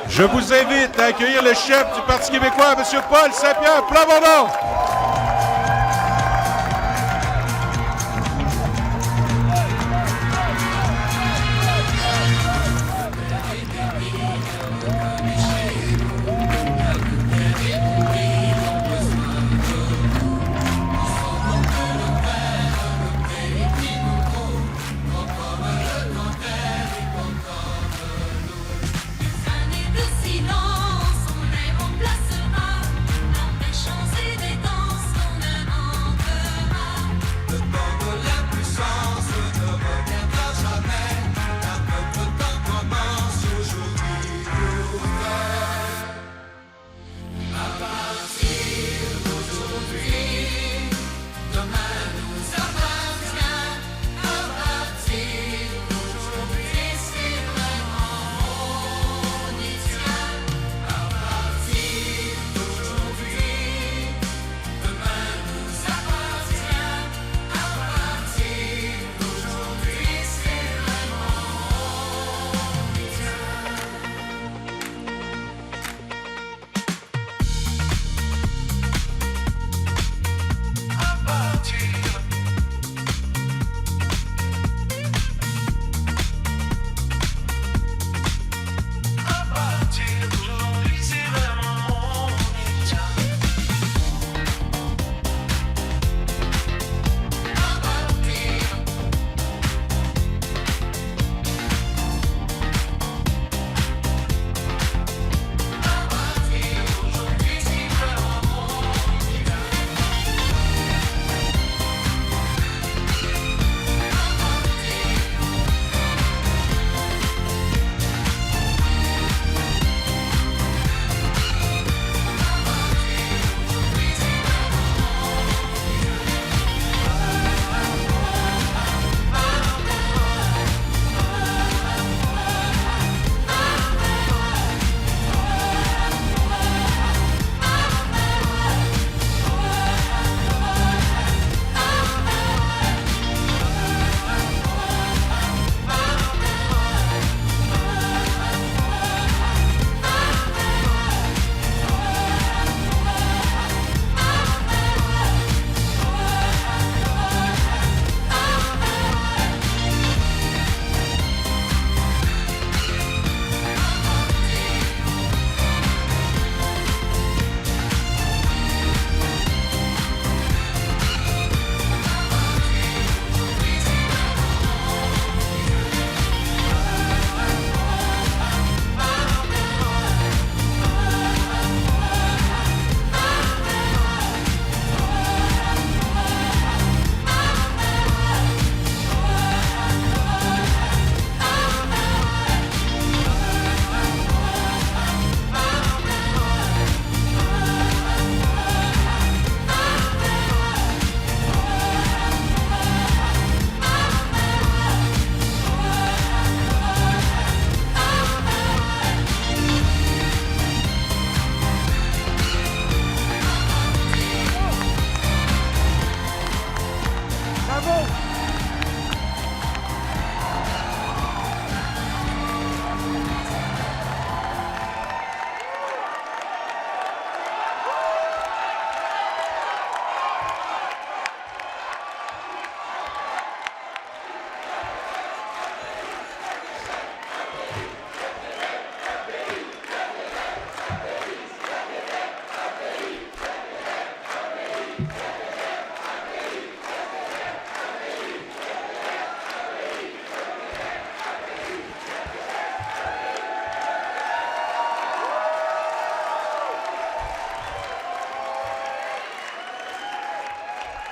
Je vous invite à accueillir le chef du Parti québécois, M. Paul Saint-Pierre Plamondon.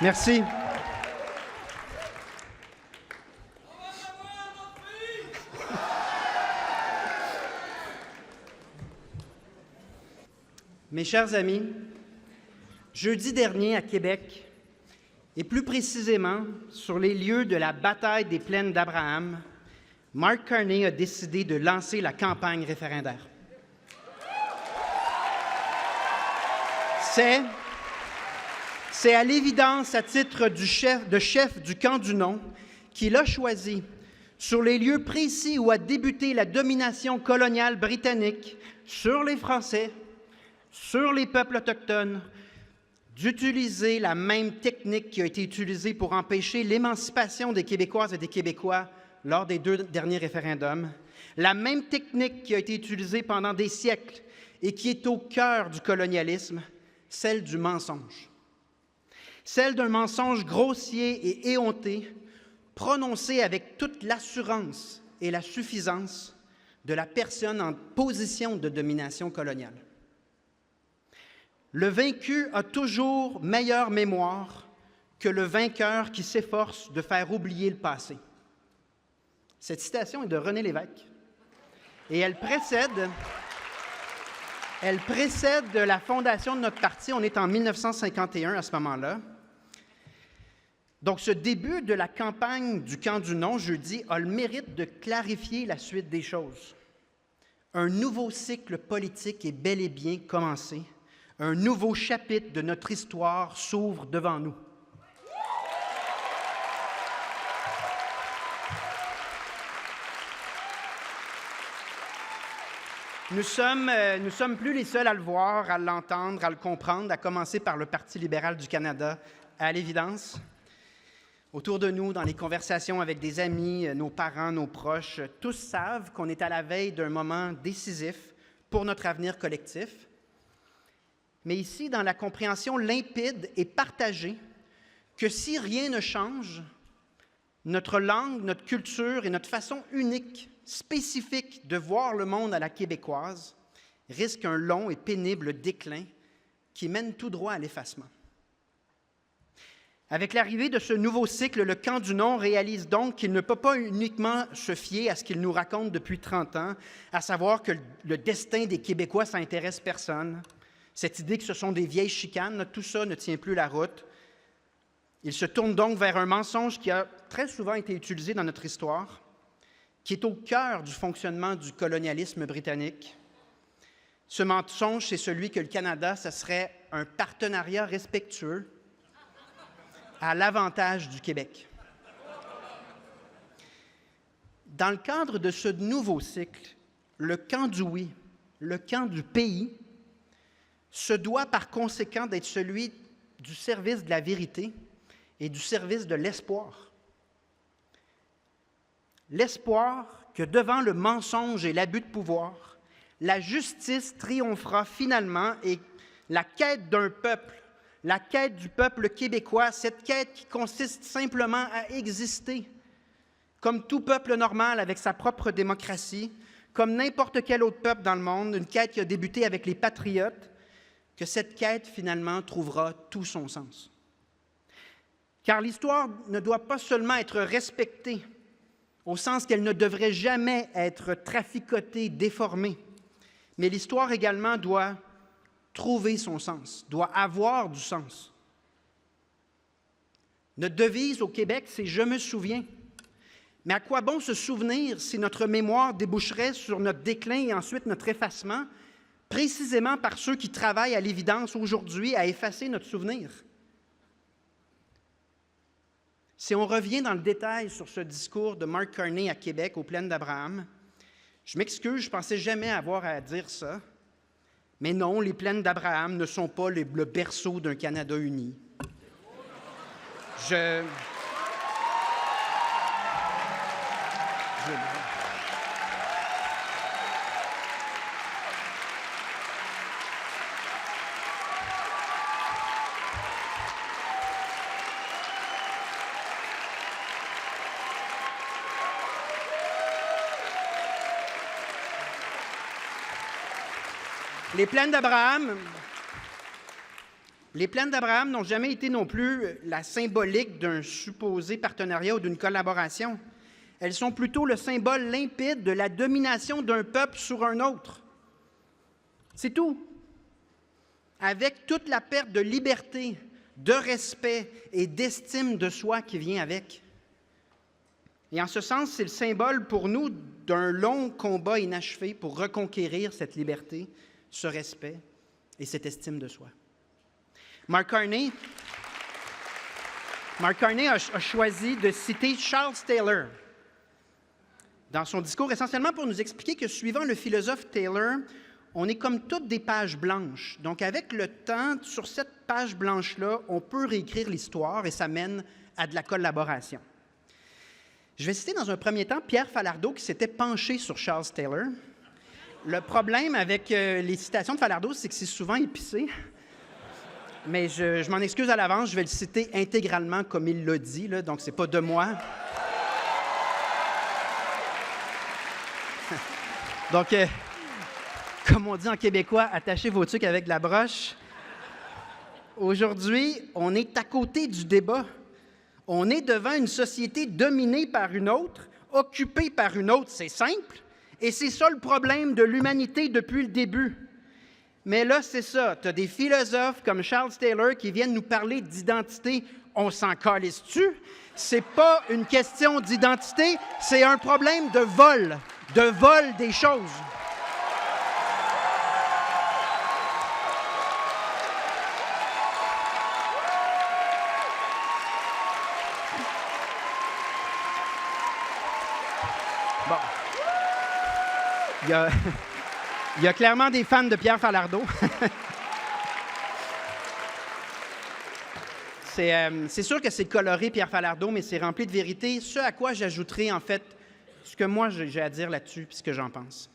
Merci. Mes chers amis, jeudi dernier à Québec, et plus précisément sur les lieux de la bataille des plaines d'Abraham, Mark Carney a décidé de lancer la campagne référendaire. C'est à l'évidence à titre de chef du camp du non qu'il a choisi sur les lieux précis où a débuté la domination coloniale britannique sur les Français, sur les peuples autochtones, d'utiliser la même technique qui a été utilisée pour empêcher l'émancipation des Québécoises et des Québécois lors des 2 derniers référendums, la même technique qui a été utilisée pendant des siècles et qui est au cœur du colonialisme, celle du mensonge. Celle d'un mensonge grossier et éhonté, prononcé avec toute l'assurance et la suffisance de la personne en position de domination coloniale. Le vaincu a toujours meilleure mémoire que le vainqueur qui s'efforce de faire oublier le passé. Cette citation est de René Lévesque et elle précède la fondation de notre parti. On est en 1951 à ce moment-là. Donc, ce début de la campagne du camp du non, jeudi, a le mérite de clarifier la suite des choses. Un nouveau cycle politique est bel et bien commencé. Un nouveau chapitre de notre histoire s'ouvre devant nous. Nous sommes plus les seuls à le voir, à l'entendre, à le comprendre, à commencer par le Parti libéral du Canada, à l'évidence. Autour de nous, dans les conversations avec des amis, nos parents, nos proches, tous savent qu'on est à la veille d'un moment décisif pour notre avenir collectif. Mais ici, dans la compréhension limpide et partagée que si rien ne change, notre langue, notre culture et notre façon unique, spécifique de voir le monde à la québécoise risquent un long et pénible déclin qui mène tout droit à l'effacement. Avec l'arrivée de ce nouveau cycle, le camp du non réalise donc qu'il ne peut pas uniquement se fier à ce qu'il nous raconte depuis 30 ans, à savoir que le destin des Québécois, ça n'intéresse personne. Cette idée que ce sont des vieilles chicanes, tout ça ne tient plus la route. Il se tourne donc vers un mensonge qui a très souvent été utilisé dans notre histoire, qui est au cœur du fonctionnement du colonialisme britannique. Ce mensonge, c'est celui que le Canada, ce serait un partenariat respectueux à l'avantage du Québec. Dans le cadre de ce nouveau cycle, le camp du oui, le camp du pays, se doit par conséquent d'être celui du service de la vérité et du service de l'espoir. L'espoir que devant le mensonge et l'abus de pouvoir, la justice triomphera finalement et la quête d'un peuple, la quête du peuple québécois, cette quête qui consiste simplement à exister comme tout peuple normal avec sa propre démocratie, comme n'importe quel autre peuple dans le monde, une quête qui a débuté avec les Patriotes, que cette quête finalement trouvera tout son sens. Car l'histoire ne doit pas seulement être respectée, au sens qu'elle ne devrait jamais être traficotée, déformée, mais l'histoire également doit trouver son sens, doit avoir du sens. Notre devise au Québec, c'est « Je me souviens ». Mais à quoi bon se souvenir si notre mémoire déboucherait sur notre déclin et ensuite notre effacement, précisément par ceux qui travaillent à l'évidence aujourd'hui à effacer notre souvenir? Si on revient dans le détail sur ce discours de Mark Carney à Québec, aux Plaines d'Abraham, je m'excuse, je ne pensais jamais avoir à dire ça, mais non, les Plaines d'Abraham ne sont pas le berceau d'un Canada uni. Les Plaines d'Abraham n'ont jamais été non plus la symbolique d'un supposé partenariat ou d'une collaboration. Elles sont plutôt le symbole limpide de la domination d'un peuple sur un autre. C'est tout. Avec toute la perte de liberté, de respect et d'estime de soi qui vient avec. Et en ce sens, c'est le symbole pour nous d'un long combat inachevé pour reconquérir cette liberté, ce respect et cette estime de soi. Mark Carney a choisi de citer Charles Taylor, dans son discours, essentiellement pour nous expliquer que, suivant le philosophe Taylor, on est comme toutes des pages blanches. Donc, avec le temps, sur cette page blanche-là, on peut réécrire l'histoire et ça mène à de la collaboration. Je vais citer dans un premier temps Pierre Falardeau qui s'était penché sur Charles Taylor. Le problème avec les citations de Falardeau, c'est que c'est souvent épicé. Mais je m'en excuse à l'avance, je vais le citer intégralement comme il l'a dit, là, donc c'est pas de moi. Donc, comme on dit en québécois, attachez vos trucs avec de la broche. Aujourd'hui, on est à côté du débat. On est devant une société dominée par une autre, occupée par une autre, c'est simple. Et c'est ça le problème de l'humanité depuis le début. Mais là, c'est ça. Tu as des philosophes comme Charles Taylor qui viennent nous parler d'identité. On s'en calisse-tu? C'est pas une question d'identité, c'est un problème de vol des choses. Bon. Il y a clairement des fans de Pierre Falardeau. C'est sûr que c'est coloré, Pierre Falardeau, mais c'est rempli de vérité. Ce à quoi j'ajouterai, en fait, ce que moi j'ai à dire là-dessus, puis ce que j'en pense.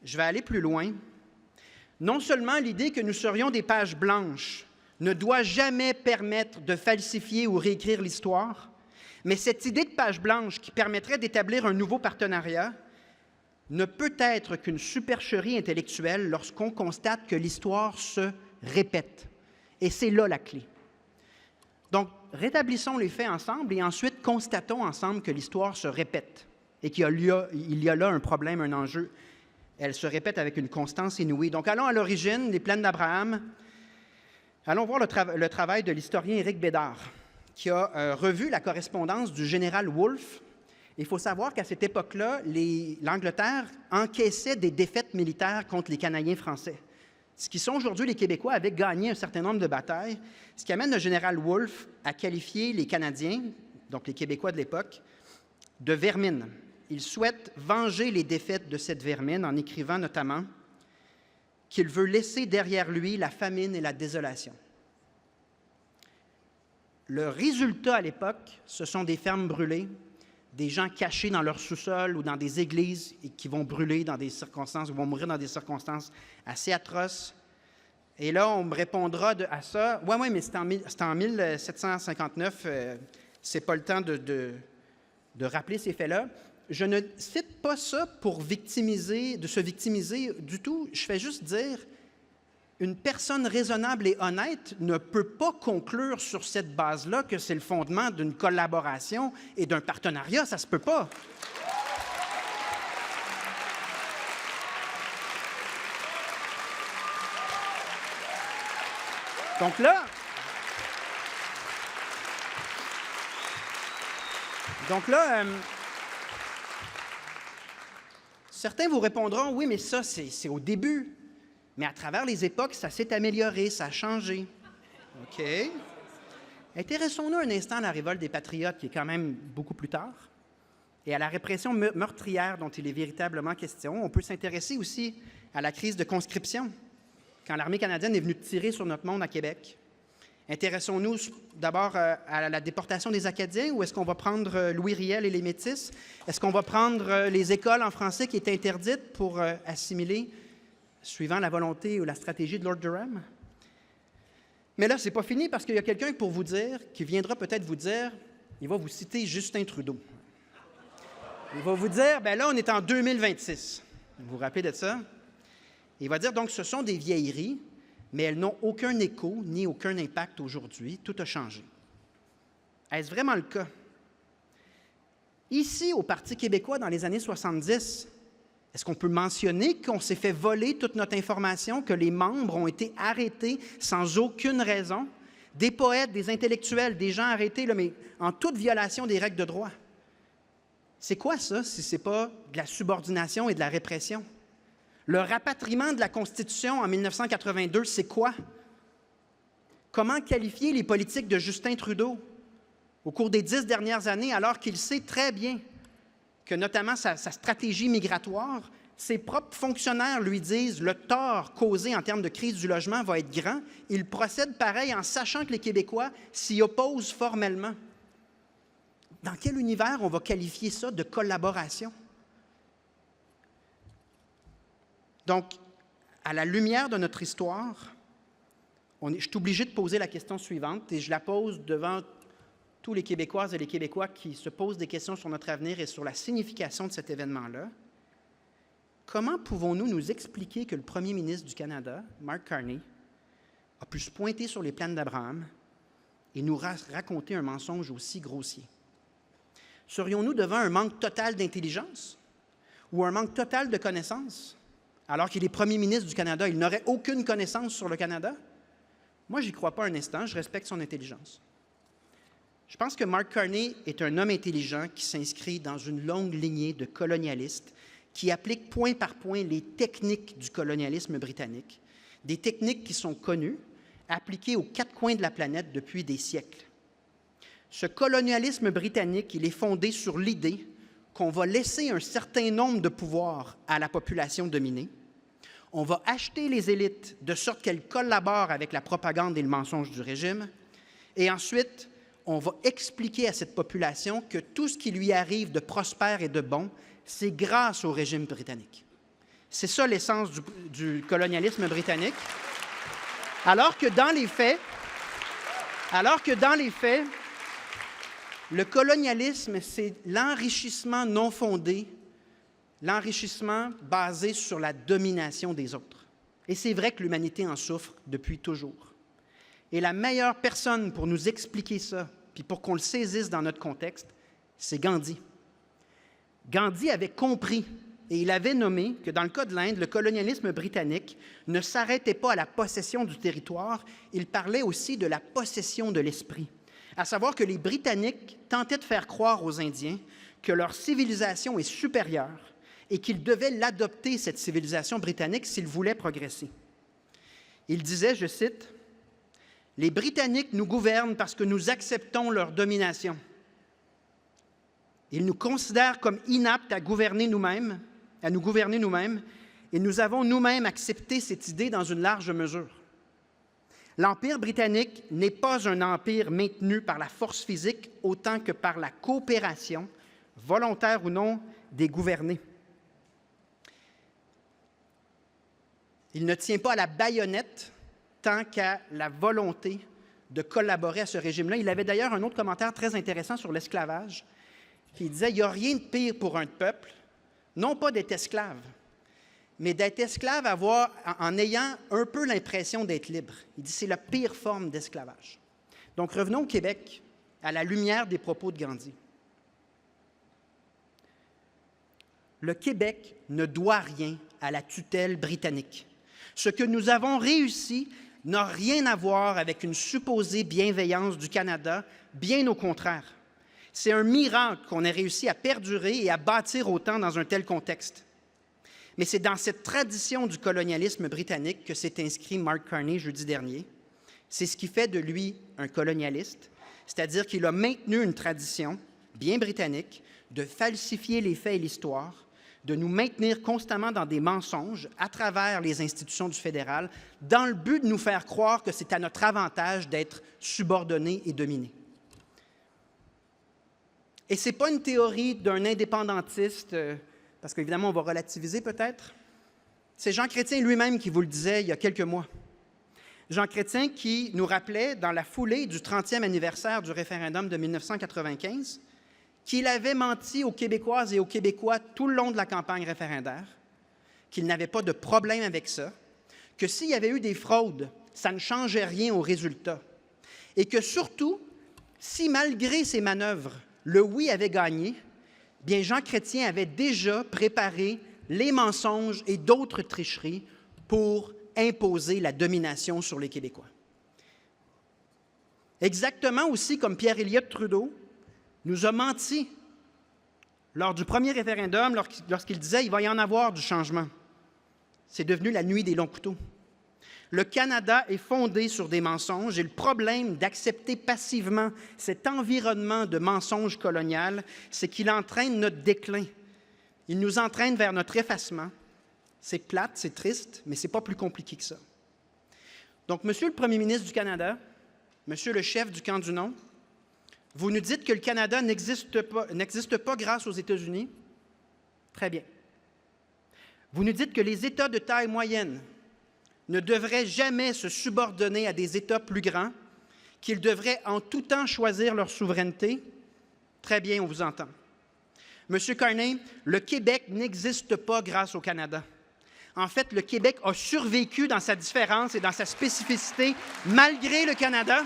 Je vais aller plus loin. Non seulement l'idée que nous serions des pages blanches ne doit jamais permettre de falsifier ou réécrire l'histoire, mais cette idée de page blanche qui permettrait d'établir un nouveau partenariat ne peut être qu'une supercherie intellectuelle lorsqu'on constate que l'histoire se répète. Et c'est là la clé. Donc, rétablissons les faits ensemble et ensuite constatons ensemble que l'histoire se répète et qu'il y a là un problème, un enjeu. Elle se répète avec une constance inouïe. Donc, allons à l'origine des plaines d'Abraham. Allons voir le travail de l'historien Éric Bédard, qui a revu la correspondance du général Wolfe. Il faut savoir qu'à cette époque-là, l'Angleterre encaissait des défaites militaires contre les Canadiens français. Ce qui sont aujourd'hui les Québécois avaient gagné un certain nombre de batailles, ce qui amène le général Wolfe à qualifier les Canadiens, donc les Québécois de l'époque, de vermine. Il souhaite venger les défaites de cette vermine en écrivant notamment qu'il veut laisser derrière lui la famine et la désolation. Le résultat à l'époque, ce sont des fermes brûlées, des gens cachés dans leur sous-sol ou dans des églises et qui vont brûler dans des circonstances, ou vont mourir dans des circonstances assez atroces. Et là, on me répondra à ça, « Oui, mais c'était en 1759, c'est pas le temps de rappeler ces faits-là. » Je ne cite pas ça pour de se victimiser du tout. Je fais juste dire, une personne raisonnable et honnête ne peut pas conclure sur cette base-là que c'est le fondement d'une collaboration et d'un partenariat. Ça ne se peut pas. Donc là, certains vous répondront, oui, mais ça, c'est au début. Mais à travers les époques, ça s'est amélioré, ça a changé. OK. Intéressons-nous un instant à la révolte des Patriotes, qui est quand même beaucoup plus tard, et à la répression meurtrière dont il est véritablement question. On peut s'intéresser aussi à la crise de conscription, quand l'armée canadienne est venue tirer sur notre monde à Québec. Intéressons-nous d'abord à la déportation des Acadiens, ou est-ce qu'on va prendre Louis Riel et les Métis? Est-ce qu'on va prendre les écoles en français qui étaient interdites pour assimiler, suivant la volonté ou la stratégie de Lord Durham? Mais là, ce n'est pas fini parce qu'il y a quelqu'un pour vous dire, qui viendra peut-être vous dire, il va vous citer Justin Trudeau. Il va vous dire, bien là, on est en 2026. Vous vous rappelez de ça? Il va dire, donc, ce sont des vieilleries, mais elles n'ont aucun écho ni aucun impact aujourd'hui. Tout a changé. Est-ce vraiment le cas? Ici, au Parti québécois, dans les années 70, est-ce qu'on peut mentionner qu'on s'est fait voler toute notre information, que les membres ont été arrêtés sans aucune raison? Des poètes, des intellectuels, des gens arrêtés, là, mais en toute violation des règles de droit. C'est quoi ça, si ce n'est pas de la subordination et de la répression? Le rapatriement de la Constitution en 1982, c'est quoi? Comment qualifier les politiques de Justin Trudeau au cours des 10 dernières années, alors qu'il sait très bien que notamment sa stratégie migratoire, ses propres fonctionnaires lui disent le tort causé en termes de crise du logement va être grand. Il procède pareil en sachant que les Québécois s'y opposent formellement. Dans quel univers on va qualifier ça de collaboration? Donc, à la lumière de notre histoire, je suis obligé de poser la question suivante, et je la pose devant tous les Québécoises et les Québécois qui se posent des questions sur notre avenir et sur la signification de cet événement-là. Comment pouvons-nous nous expliquer que le premier ministre du Canada, Mark Carney, a pu se pointer sur les plaines d'Abraham et nous raconter un mensonge aussi grossier? Serions-nous devant un manque total d'intelligence ou un manque total de connaissances? Alors qu'il est premier ministre du Canada, il n'aurait aucune connaissance sur le Canada? Moi, j'y crois pas un instant, je respecte son intelligence. Je pense que Mark Carney est un homme intelligent qui s'inscrit dans une longue lignée de colonialistes qui appliquent point par point les techniques du colonialisme britannique, des techniques qui sont connues, appliquées aux quatre coins de la planète depuis des siècles. Ce colonialisme britannique, il est fondé sur l'idée qu'on va laisser un certain nombre de pouvoirs à la population dominée, on va acheter les élites de sorte qu'elles collaborent avec la propagande et le mensonge du régime, et ensuite, on va expliquer à cette population que tout ce qui lui arrive de prospère et de bon, c'est grâce au régime britannique. C'est ça l'essence du colonialisme britannique. Alors que dans les faits, le colonialisme, c'est l'enrichissement non fondé, l'enrichissement basé sur la domination des autres. Et c'est vrai que l'humanité en souffre depuis toujours. Et la meilleure personne pour nous expliquer ça, puis pour qu'on le saisisse dans notre contexte, c'est Gandhi. Gandhi avait compris et il avait nommé que dans le cas de l'Inde, le colonialisme britannique ne s'arrêtait pas à la possession du territoire, il parlait aussi de la possession de l'esprit. À savoir que les Britanniques tentaient de faire croire aux Indiens que leur civilisation est supérieure et qu'ils devaient l'adopter, cette civilisation britannique, s'ils voulaient progresser. Il disait, je cite, « Les Britanniques nous gouvernent parce que nous acceptons leur domination. Ils nous considèrent comme inaptes à nous gouverner nous-mêmes, et nous avons nous-mêmes accepté cette idée dans une large mesure. L'Empire britannique n'est pas un empire maintenu par la force physique autant que par la coopération, volontaire ou non, des gouvernés. Il ne tient pas à la baïonnette tant qu'à la volonté de collaborer à ce régime-là. Il avait d'ailleurs un autre commentaire très intéressant sur l'esclavage, qui disait « Il n'y a rien de pire pour un peuple, non pas d'être esclave, mais d'être esclave en ayant un peu l'impression d'être libre. » Il dit « C'est la pire forme d'esclavage. » Donc, revenons au Québec, à la lumière des propos de Gandhi. Le Québec ne doit rien à la tutelle britannique. Ce que nous avons réussi n'a rien à voir avec une supposée bienveillance du Canada, bien au contraire. C'est un miracle qu'on ait réussi à perdurer et à bâtir autant dans un tel contexte. Mais c'est dans cette tradition du colonialisme britannique que s'est inscrit Mark Carney jeudi dernier. C'est ce qui fait de lui un colonialiste, c'est-à-dire qu'il a maintenu une tradition bien britannique de falsifier les faits et l'histoire, de nous maintenir constamment dans des mensonges à travers les institutions du fédéral, dans le but de nous faire croire que c'est à notre avantage d'être subordonnés et dominés. Et ce n'est pas une théorie d'un indépendantiste, parce qu'évidemment, on va relativiser peut-être. C'est Jean Chrétien lui-même qui vous le disait il y a quelques mois. Jean Chrétien qui nous rappelait, dans la foulée du 30e anniversaire du référendum de 1995, qu'il avait menti aux Québécoises et aux Québécois tout le long de la campagne référendaire, qu'il n'avait pas de problème avec ça, que s'il y avait eu des fraudes, ça ne changeait rien au résultat, et que surtout, si malgré ces manœuvres, le oui avait gagné, bien Jean Chrétien avait déjà préparé les mensonges et d'autres tricheries pour imposer la domination sur les Québécois. Exactement aussi comme Pierre Elliott Trudeau nous a menti lors du premier référendum lorsqu'il disait « il va y en avoir du changement ». C'est devenu la nuit des longs couteaux. Le Canada est fondé sur des mensonges et le problème d'accepter passivement cet environnement de mensonges colonial, c'est qu'il entraîne notre déclin. Il nous entraîne vers notre effacement. C'est plate, c'est triste, mais ce n'est pas plus compliqué que ça. Donc, Monsieur le Premier ministre du Canada, Monsieur le chef du camp du non, vous nous dites que le Canada n'existe pas grâce aux États-Unis. Très bien. Vous nous dites que les États de taille moyenne ne devraient jamais se subordonner à des États plus grands, qu'ils devraient en tout temps choisir leur souveraineté. Très bien, on vous entend. Monsieur Carney, le Québec n'existe pas grâce au Canada. En fait, le Québec a survécu dans sa différence et dans sa spécificité malgré le Canada.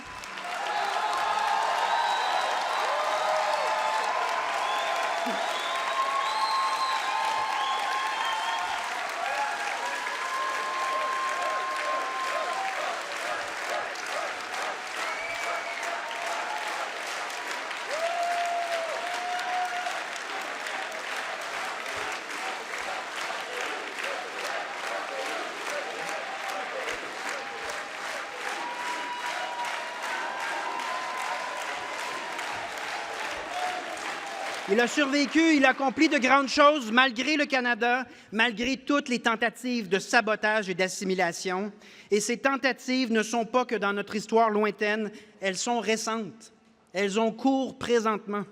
Il a survécu, il a accompli de grandes choses malgré le Canada, malgré toutes les tentatives de sabotage et d'assimilation. Et ces tentatives ne sont pas que dans notre histoire lointaine, elles sont récentes. Elles ont cours présentement.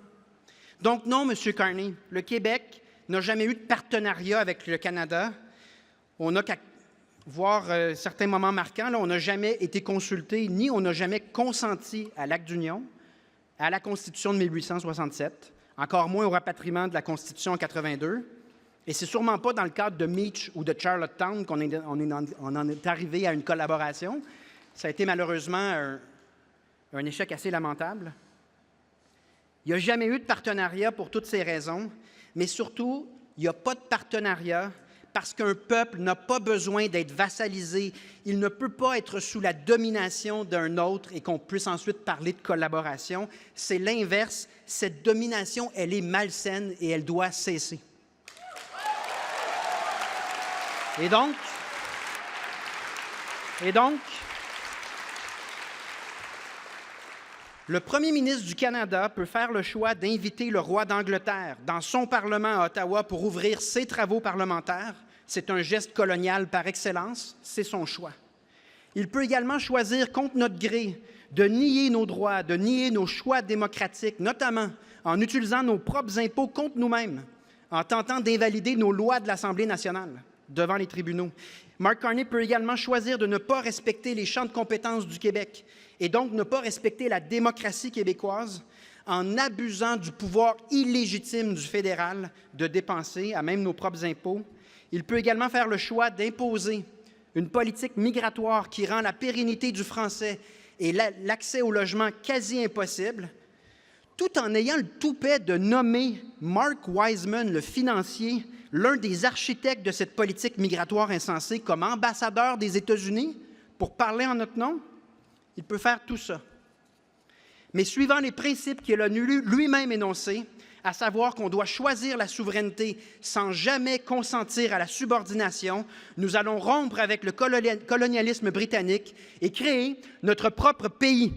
Donc non, M. Carney, le Québec n'a jamais eu de partenariat avec le Canada. On n'a qu'à voir certains moments marquants. Là, on n'a jamais été consulté, ni on n'a jamais consenti à l'Acte d'Union, à la Constitution de 1867. Encore moins au rapatriement de la Constitution en 82. Et c'est sûrement pas dans le cadre de Meach ou de Charlottetown qu'on en est arrivé à une collaboration. Ça a été malheureusement un échec assez lamentable. Il n'y a jamais eu de partenariat pour toutes ces raisons, mais surtout, il n'y a pas de partenariat parce qu'un peuple n'a pas besoin d'être vassalisé. Il ne peut pas être sous la domination d'un autre et qu'on puisse ensuite parler de collaboration. C'est l'inverse. Cette domination, elle est malsaine et elle doit cesser. Et donc, le premier ministre du Canada peut faire le choix d'inviter le roi d'Angleterre dans son Parlement à Ottawa pour ouvrir ses travaux parlementaires. C'est un geste colonial par excellence, c'est son choix. Il peut également choisir contre notre gré de nier nos droits, de nier nos choix démocratiques, notamment en utilisant nos propres impôts contre nous-mêmes, en tentant d'invalider nos lois de l'Assemblée nationale devant les tribunaux. Mark Carney peut également choisir de ne pas respecter les champs de compétences du Québec et donc ne pas respecter la démocratie québécoise en abusant du pouvoir illégitime du fédéral de dépenser à même nos propres impôts. Il peut également faire le choix d'imposer une politique migratoire qui rend la pérennité du français et l'accès au logement quasi impossible, tout en ayant le toupet de nommer Mark Wiseman, le financier, l'un des architectes de cette politique migratoire insensée, comme ambassadeur des États-Unis pour parler en notre nom. Il peut faire tout ça. Mais suivant les principes qu'il a lui-même énoncés, à savoir qu'on doit choisir la souveraineté sans jamais consentir à la subordination, nous allons rompre avec le colonialisme britannique et créer notre propre pays.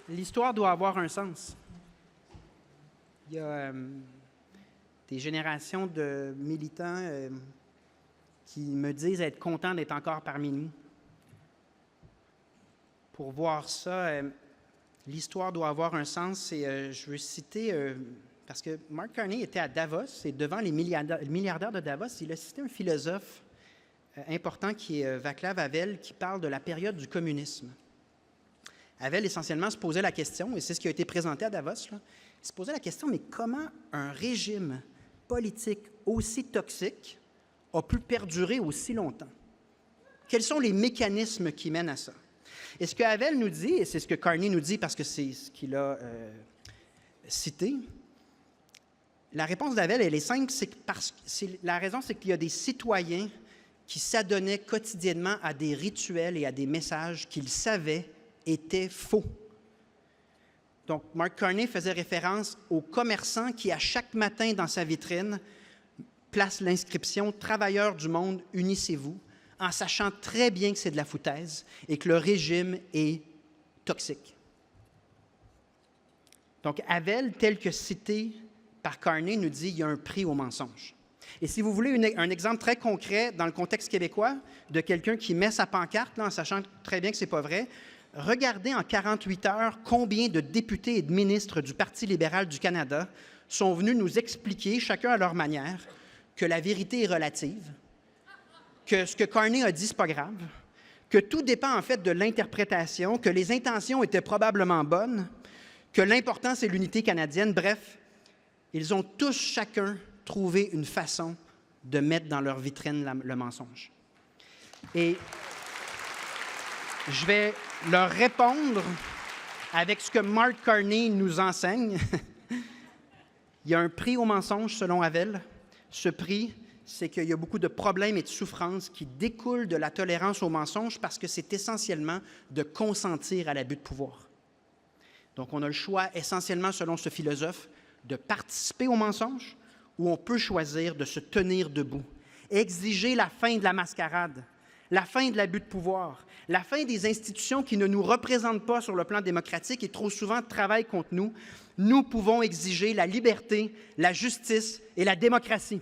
L'histoire doit avoir un sens. Il y a des générations de militants qui me disent être contents d'être encore parmi nous. Pour voir ça, l'histoire doit avoir un sens. Et je veux citer, parce que Mark Carney était à Davos, et devant les milliardaires de Davos, il a cité un philosophe important qui est Václav Havel, qui parle de la période du communisme. Havel, essentiellement, se posait la question, et c'est ce qui a été présenté à Davos, là, il se posait la question, mais comment un régime politique aussi toxique a pu perdurer aussi longtemps? Quels sont les mécanismes qui mènent à ça? Et ce que Havel nous dit, et c'est ce que Carney nous dit parce que c'est ce qu'il a cité, la réponse d'Havel, elle est simple, la raison, c'est qu'il y a des citoyens qui s'adonnaient quotidiennement à des rituels et à des messages qu'ils savaient étaient faux. Donc, Mark Carney faisait référence aux commerçants qui, à chaque matin dans sa vitrine, placent l'inscription « Travailleurs du monde, unissez-vous », en sachant très bien que c'est de la foutaise et que le régime est toxique. Donc, Havel, tel que cité par Carney, nous dit qu'il y a un prix au mensonge. Et si vous voulez un exemple très concret dans le contexte québécois de quelqu'un qui met sa pancarte, là, en sachant très bien que ce n'est pas vrai, regardez en 48 heures combien de députés et de ministres du Parti libéral du Canada sont venus nous expliquer, chacun à leur manière, que la vérité est relative, que ce que Carney a dit, ce n'est pas grave, que tout dépend en fait de l'interprétation, que les intentions étaient probablement bonnes, que l'important c'est l'unité canadienne. Bref, ils ont tous chacun trouvé une façon de mettre dans leur vitrine le mensonge. Et je vais leur répondre avec ce que Mark Carney nous enseigne. Il y a un prix au mensonge, selon Havel. Ce prix, c'est qu'il y a beaucoup de problèmes et de souffrances qui découlent de la tolérance au mensonge parce que c'est essentiellement de consentir à l'abus de pouvoir. Donc, on a le choix, essentiellement, selon ce philosophe, de participer au mensonge ou on peut choisir de se tenir debout, exiger la fin de la mascarade, la fin de l'abus de pouvoir, la fin des institutions qui ne nous représentent pas sur le plan démocratique et trop souvent travaillent contre nous. Nous pouvons exiger la liberté, la justice et la démocratie.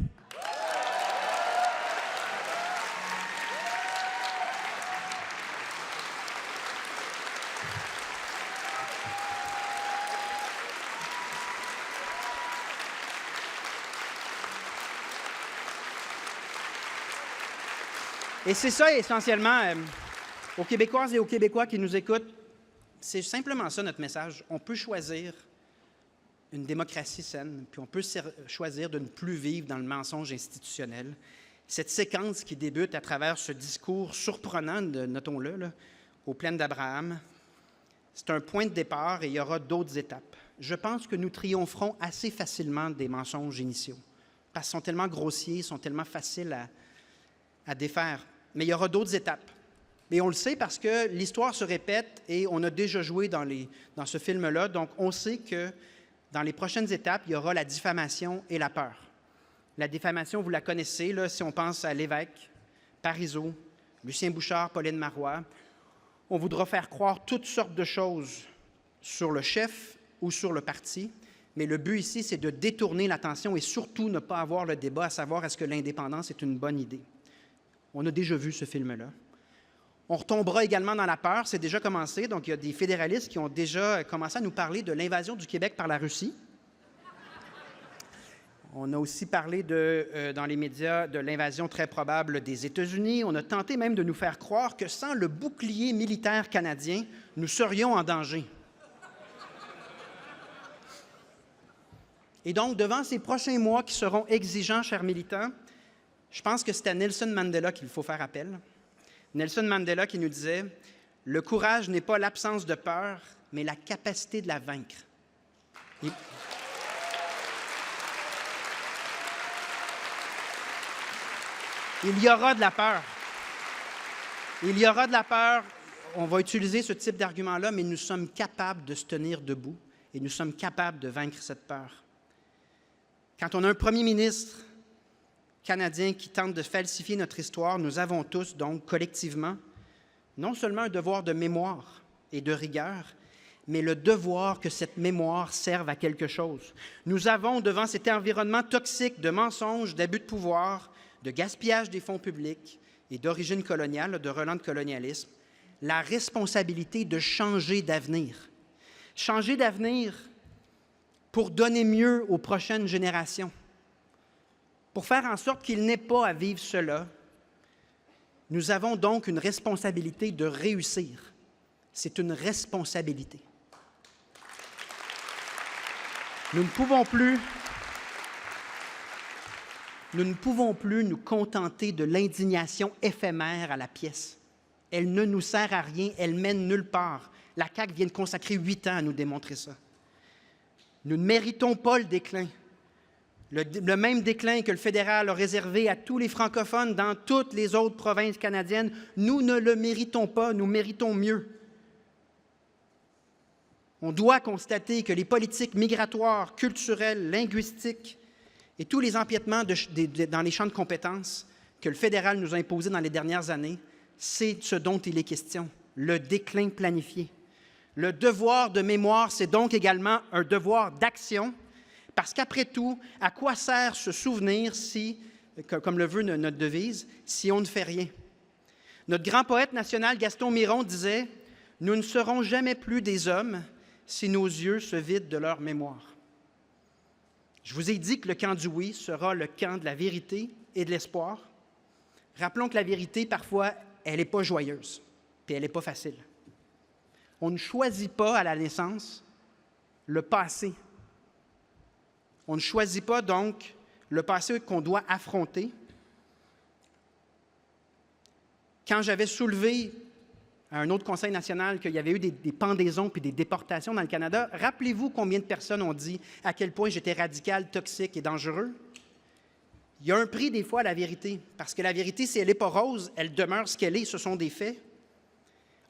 Et c'est ça, essentiellement, aux Québécoises et aux Québécois qui nous écoutent, c'est simplement ça notre message. On peut choisir une démocratie saine, puis on peut choisir de ne plus vivre dans le mensonge institutionnel. Cette séquence qui débute à travers ce discours surprenant, notons-le, là, aux plaines d'Abraham, c'est un point de départ et il y aura d'autres étapes. Je pense que nous triompherons assez facilement des mensonges initiaux, parce qu'ils sont tellement grossiers, ils sont tellement faciles à défaire. Mais il y aura d'autres étapes. Et on le sait parce que l'histoire se répète et on a déjà joué dans ce film-là. Donc, on sait que dans les prochaines étapes, il y aura la diffamation et la peur. La diffamation, vous la connaissez, là, si on pense à Lévesque, Parizeau, Lucien Bouchard, Pauline Marois. On voudra faire croire toutes sortes de choses sur le chef ou sur le parti. Mais le but ici, c'est de détourner l'attention et surtout ne pas avoir le débat à savoir est-ce que l'indépendance est une bonne idée. On a déjà vu ce film-là. On retombera également dans la peur, c'est déjà commencé. Donc, il y a des fédéralistes qui ont déjà commencé à nous parler de l'invasion du Québec par la Russie. On a aussi parlé dans les médias de l'invasion très probable des États-Unis. On a tenté même de nous faire croire que sans le bouclier militaire canadien, nous serions en danger. Et donc, devant ces prochains mois qui seront exigeants, chers militants, je pense que c'est à Nelson Mandela qu'il faut faire appel. Nelson Mandela qui nous disait « Le courage n'est pas l'absence de peur, mais la capacité de la vaincre. » Il y aura de la peur. Il y aura de la peur. On va utiliser ce type d'argument-là, mais nous sommes capables de se tenir debout et nous sommes capables de vaincre cette peur. Quand on a un premier ministre canadien qui tente de falsifier notre histoire, nous avons tous, donc, collectivement, non seulement un devoir de mémoire et de rigueur, mais le devoir que cette mémoire serve à quelque chose. Nous avons, devant cet environnement toxique de mensonges, d'abus de pouvoir, de gaspillage des fonds publics et d'origine coloniale, de relents de colonialisme, la responsabilité de changer d'avenir. Changer d'avenir pour donner mieux aux prochaines générations. Pour faire en sorte qu'ils n'aient pas à vivre cela, nous avons donc une responsabilité de réussir. C'est une responsabilité. Nous ne pouvons plus nous contenter de l'indignation éphémère à la pièce. Elle ne nous sert à rien, elle mène nulle part. La CAQ vient de consacrer 8 ans à nous démontrer ça. Nous ne méritons pas le déclin. Le même déclin que le fédéral a réservé à tous les francophones dans toutes les autres provinces canadiennes, nous ne le méritons pas, nous méritons mieux. On doit constater que les politiques migratoires, culturelles, linguistiques et tous les empiètements dans les champs de compétences que le fédéral nous a imposés dans les dernières années, c'est ce dont il est question, le déclin planifié. Le devoir de mémoire, c'est donc également un devoir d'action, parce qu'après tout, à quoi sert se souvenir si, comme le veut notre devise, si on ne fait rien? Notre grand poète national Gaston Miron disait « Nous ne serons jamais plus des hommes si nos yeux se vident de leur mémoire. » Je vous ai dit que le camp du oui sera le camp de la vérité et de l'espoir. Rappelons que la vérité, parfois, elle n'est pas joyeuse, puis elle n'est pas facile. On ne choisit pas à la naissance le passé. On ne choisit pas donc le passé qu'on doit affronter. Quand j'avais soulevé à un autre conseil national qu'il y avait eu des pendaisons puis des déportations dans le Canada, rappelez-vous combien de personnes ont dit à quel point j'étais radical, toxique et dangereux? Il y a un prix des fois à la vérité, parce que la vérité, si elle n'est pas rose, elle demeure ce qu'elle est, ce sont des faits.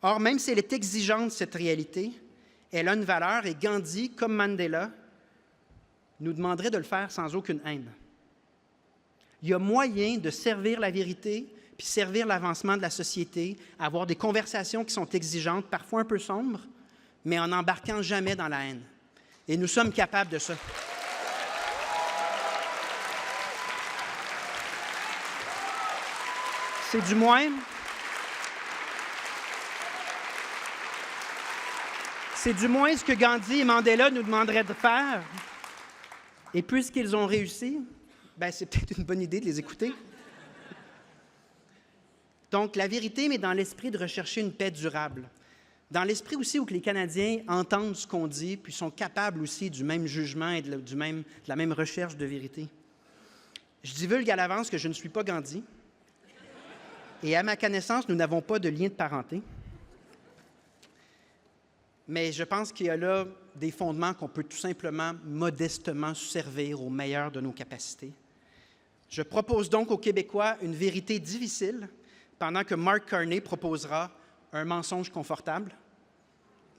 Or, même si elle est exigeante, cette réalité, elle a une valeur et Gandhi, comme Mandela, nous demanderait de le faire sans aucune haine. Il y a moyen de servir la vérité puis servir l'avancement de la société, avoir des conversations qui sont exigeantes, parfois un peu sombres, mais en n'embarquant jamais dans la haine. Et nous sommes capables de ça. C'est du moins ce que Gandhi et Mandela nous demanderaient de faire. Et puisqu'ils ont réussi, c'est peut-être une bonne idée de les écouter. Donc, la vérité, mais dans l'esprit de rechercher une paix durable. Dans l'esprit aussi où que les Canadiens entendent ce qu'on dit, puis sont capables aussi du même jugement et de la même recherche de vérité. Je divulgue à l'avance que je ne suis pas Gandhi. Et à ma connaissance, nous n'avons pas de lien de parenté. Mais je pense qu'il y a là des fondements qu'on peut tout simplement, modestement servir au meilleur de nos capacités. Je propose donc aux Québécois une vérité difficile, pendant que Mark Carney proposera un mensonge confortable.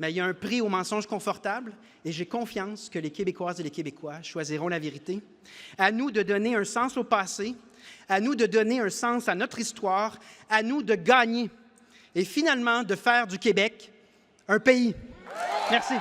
Mais il y a un prix au mensonge confortable, et j'ai confiance que les Québécoises et les Québécois choisiront la vérité. À nous de donner un sens au passé, à nous de donner un sens à notre histoire, à nous de gagner et finalement de faire du Québec un pays. Merci.